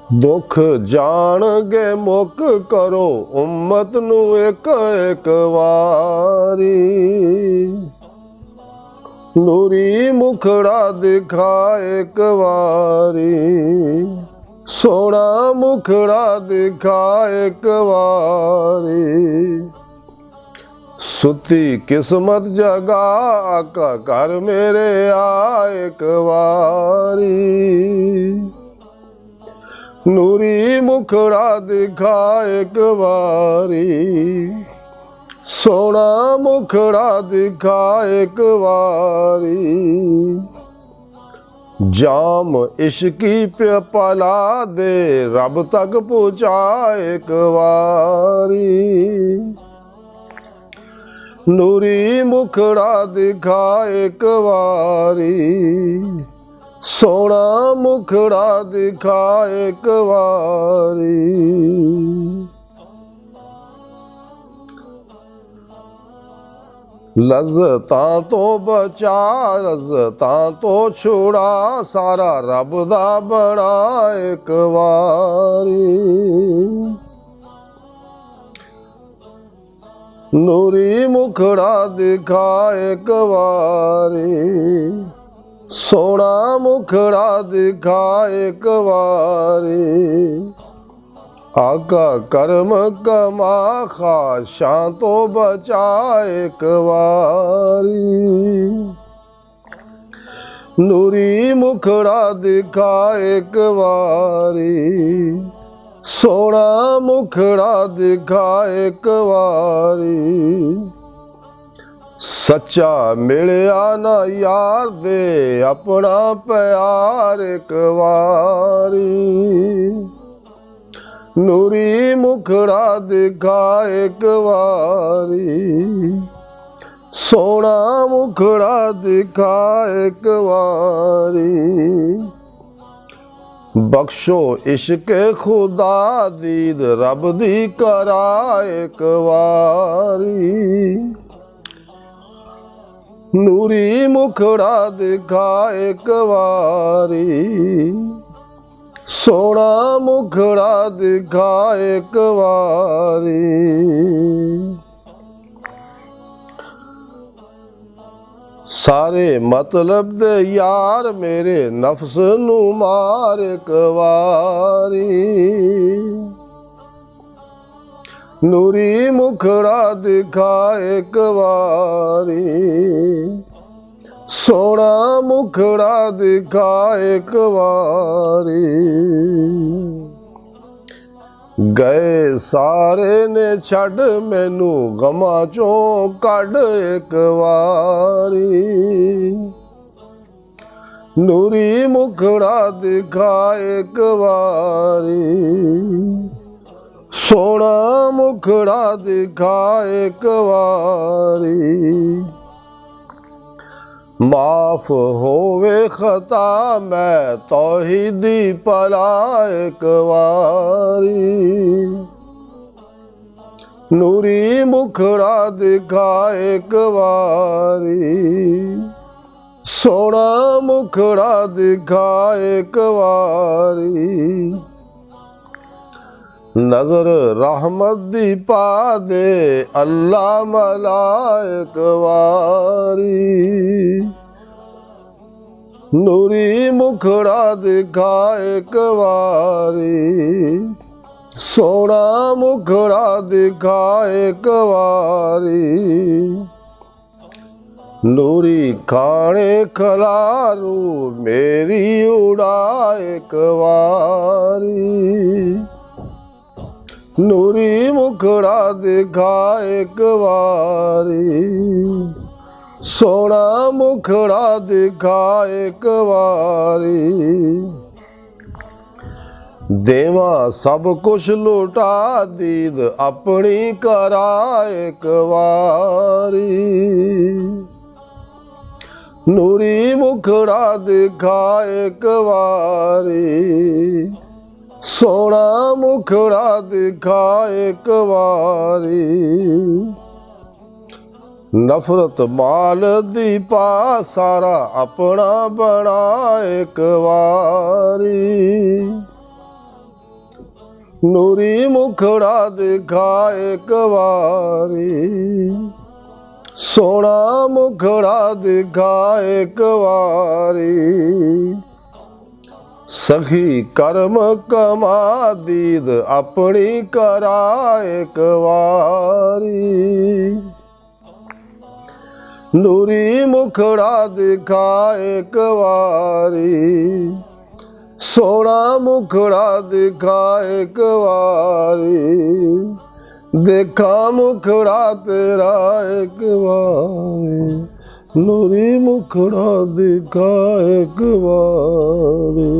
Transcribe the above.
दुख जान गे मुक करो उम्मत नू एक एक वारी। नूरी मुखड़ा दिखा एक वारी, सोना मुखड़ा दिखा एक वारी। सुती किस्मत जगा आका कर मेरे आ एक वारी। नूरी मुखड़ा दिखा एक वारी, सोना मुखड़ा दिखा एक वारी। जाम इश्की पे पला दे रब तक पहुँचा एक वारी। नूरी मुखड़ा दिखा एक वारी, सोना मुखड़ा दिखा एक वारी। लज़्ज़तां तो बचा लज़्ज़तां तो छुड़ा सारा रब दा बना एक वारी। नूरी मुखड़ा दिखा एक वारी, सोना मुखड़ा दिखा एक वारी। आका कर्म कमा खाशां तो बचा एक वारी। नूरी मुखड़ा दिखा एक वारी, सोना मुखड़ा दिखा एक वारी। सच्चा मिलिया ना यार दे अपना प्यार एक वारी। नूरी मुखड़ा दिखा एक वारी, सोना मुखड़ा दिखा एक वारी। बख्शो इश्क खुदा दीद रब दी करा एक वारी। नूरी मुखड़ा दिखा एक वारी, सोना मुखड़ा दिखा एक वारी। सारे मतलब दे यार मेरे नफ्स नू मार एक वारी। नूरी मुखड़ा दिखा एक वारी, सोना मुखड़ा दिखा एक वारी। गए सारे ने छड़ मैनू गमा चों कढ़ एक वारी। नूरी मुखड़ा दिखा एक वारी, सोना मुखड़ा दिखा एक वारी। माफ होवे खता मैं तौहीदी पला एक वारी। नूरी मुखड़ा दिखा एक वारी, सोना मुखड़ा दिखा एक वारी। नजर रहमत दी पा दे अल्लाह मलाइक वारी। नूरी मुखड़ा दिखा एक वारी, सोना मुखड़ा दिखा एक वारी। नूरी खाने खलारू मेरी उड़ा एक वारी। नूरी मुखड़ा दिखा एक वारी, सोना मुखड़ा दिखा एक वारी। देवा सब कुछ लुटा दीद अपनी करा एक वारी। नूरी मुखड़ा दिखा एक वारी, सोना मुखड़ा दिखा एक वारी। नफरत माल दी पा सारा अपना बना एक वारी। ਨੂਰੀ ਮੁਖੜਾ ਦਿਖਾ ਇੱਕ ਵਾਰੀ, ਸੋਹਣਾ ਮੁਖੜਾ ਦਿਖਾ ਇੱਕ ਵਾਰੀ। ਸਖੀ ਕਰਮ ਕਮਾ ਦੀਦ ਆਪਣੀ ਕਰਾ ਇੱਕ ਵਾਰੀ। ਨੂਰੀ ਮੁਖੜਾ ਦਿਖਾ ਇੱਕ ਵਾਰੀ, ਸੋਹਣਾ ਮੁਖੜਾ ਦਿਖਾ ਇੱਕ ਵਾਰੀ। ਦੇਖਾ ਮੁਖੜਾ ਤੇਰਾ ਇੱਕ ਵਾਰੀ, ਨੂਰੀ ਮੁਖੜਾ ਦਿਖਾ ਇੱਕ ਵਾਰੀ।